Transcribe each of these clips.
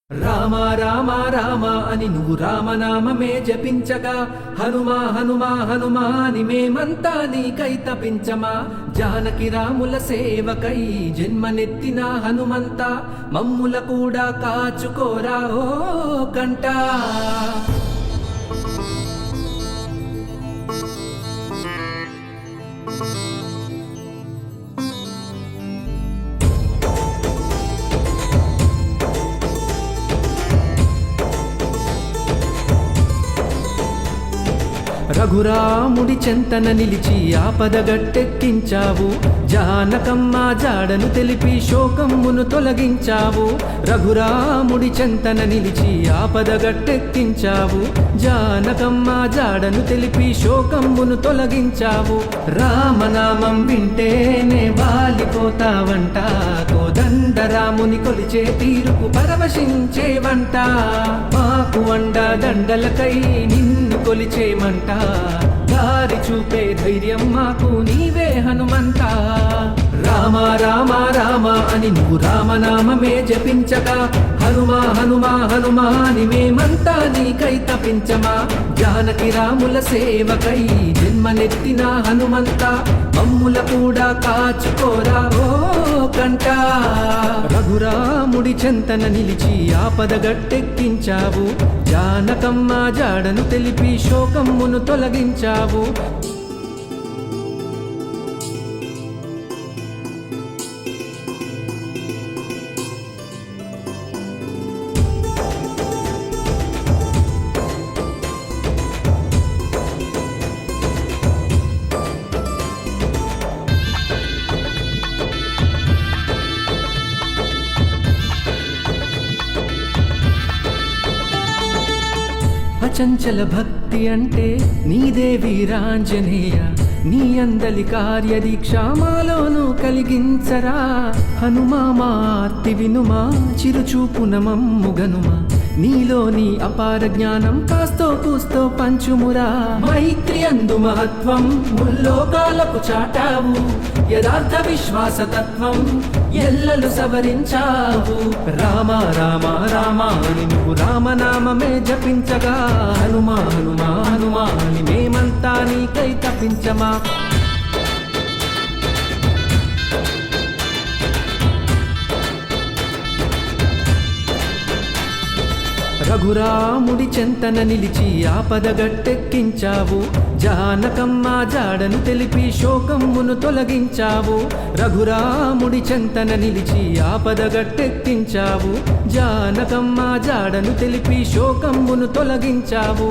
రామ రామ రామ అని నువ్వు రామనామమే జపించగా హనుమా హనుమా హనుమా అని మేమంతా నీకై తపించమా. జానకి రాముల సేవకై జన్మనెత్తిన హనుమంత మమ్ముల కూడా కాచుకోరా ఓ కంటా. రఘురాముడి చెంతన నిలిచి ఆపద గట్టెక్కించావు. జానకమ్మ జాడను తెలిపి శోకమ్మును తొలగించావు. రఘురాముడి చెంతన నిలిచి ఆపద గట్టెక్కించావు. జానకమ్మ జాడను తెలిపి శోకమ్మును తొలగించావు. రామనామం వింటేనే బాలిపోతావంట, కోదండరాముని కొలిచే తీరుకు పరవశించేవంట. మాకు అండ దండలకై నిన్ను కొలిచేమంట, దారి చూపే ధైర్యం మాకు నీవే హనుమంత. రామ రామ రామ అని నువ్వు రామనామమే జపించగా హనుమా హనుమా హనుమా అని మేమంతా నీకై తపించమా. జానకి రాముల సేవకై జన్మనెత్తిన హనుమంత మమ్ముల కూడా కాచుకోరా ఓ కంటా. రఘురాముడి చెంతన నిలిచి ఆపద గట్టెక్కించావు. జానకమ్మ జాడను తెలిపి శోకమ్మును తొలగించావు. అచంచల భక్తి అంటే నీదే వీరాంజనేయ, నీ అందలి కార్యదీక్ష మాలోను కలిగించరా. హనుమా మార్తి వినుమా, చిరుచూపున మమ్ముగనుమా, నీలోని అపార జ్ఞానం కాస్తో కూస్తో పంచుమురా. మైత్రి అందు మహత్వం ముల్లోకాలకు చాటావు, యథార్థ విశ్వాసతత్వం ఎల్లలు సవరించావు. రామ రామ రామ అని నువ్వు రామనామమే జపించగా హనుమా హనుమా హనుమా అని మేమంతా నీకై తపించమా. రఘురాముడి చెంతన నిలిచి ఆపద గట్టెక్కించావు. జానకమ్మ జాడను తెలిపి శోకమ్మును తొలగించావు. రఘురాముడి చెంతన నిలిచి ఆపద గట్టెక్కించావు. జానకమ్మ జాడను తెలిపి శోకమ్మును తొలగించావు.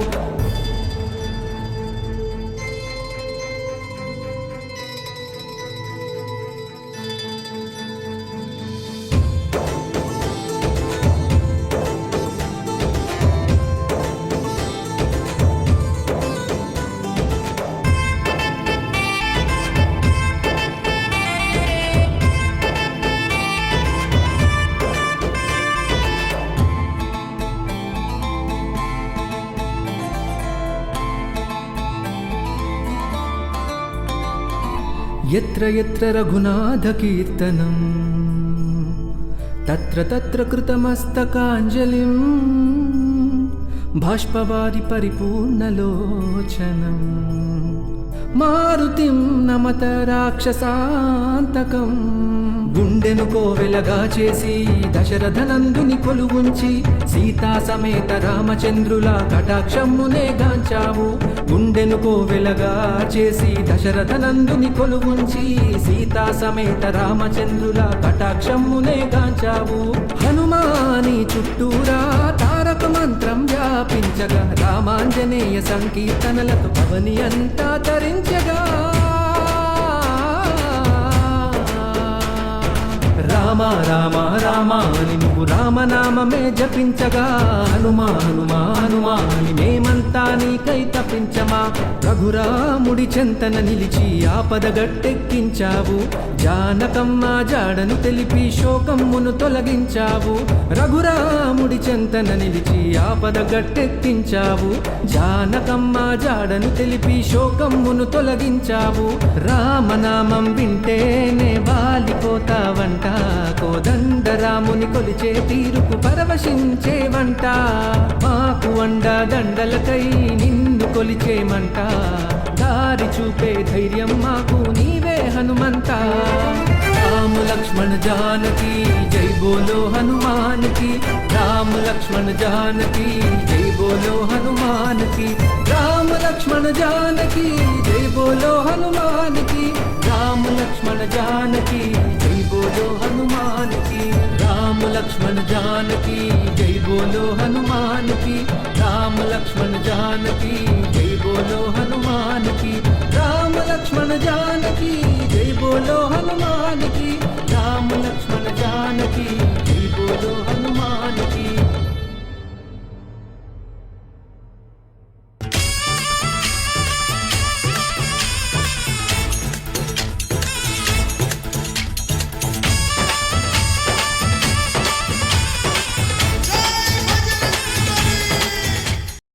యత్ర యత్ర రఘునాథ కీర్తనం తత్ర తత్ర కృతమస్తకాంజలిం బాష్పవారి పరిపూర్ణలోచనం మారుతిం నమత రాక్షసాంతకం. గుండెను కోవెలగా చేసి దశరథనందుని కొలువుంచి సీతా సమేత రామచంద్రుల కటాక్షమ్మునే గాంచావు. గుండెను కోవెలగా చేసి దశరథనందుని కొలువుంచి సీతా సమేత రామచంద్రుల కటాక్షమ్మునే గాంచావు. హనుమాని చుట్టూరా తారక మంత్రం వ్యాపించగా రామాంజనేయ సంకీర్తనలతో అవని అంతా తరించగా. రామ రామ రామ అని నువ్వు రామనామమే జపించగా హనుమా హనుమా హనుమా అని మేమంతా నీకై తపించమా. రఘురాముడి చెంతన నిలిచి ఆపద గట్టెక్కించావు. జానకమ్మ జాడను తెలిపి శోకమ్మును తొలగించావు. రఘురాముడి చెంతన నిలిచి ఆపద గట్టెక్కించావు. జానకమ్మ జాడను తెలిపి శోకమ్మును తొలగించావు. రామనామం వింటేనే బాలిపోతావంట, కోదండ రాముని కొలిచే తీరుకు పరవశించేవంట మాకు అండ దండలకై నిన్ను కొలిచేమంట దారి చూపే ధైర్యం మాకు నీవే హనుమంత రామ లక్ష్మణ జానకి జై బోలో హనుమాన్ కి రామ లక్ష్మణ జానకి జై బోలో హనుమాన్ కి రామ లక్ష్మణ జానకి జై బోలో హనుమాన్ కి రామ లక్ష్మణ జానకి జై బోలో హనుమాన్ కి రామ లక్ష్మణ జానకి జై బోలో హనుమాన్ కి రామ లక్ష్మణ జానకి జై బోలో హనుమాన్ కి రామ లక్ష్మణ జానకి జై బోలో హనుమాన్ కి రామ లక్ష్మణ జానకి జై బోలో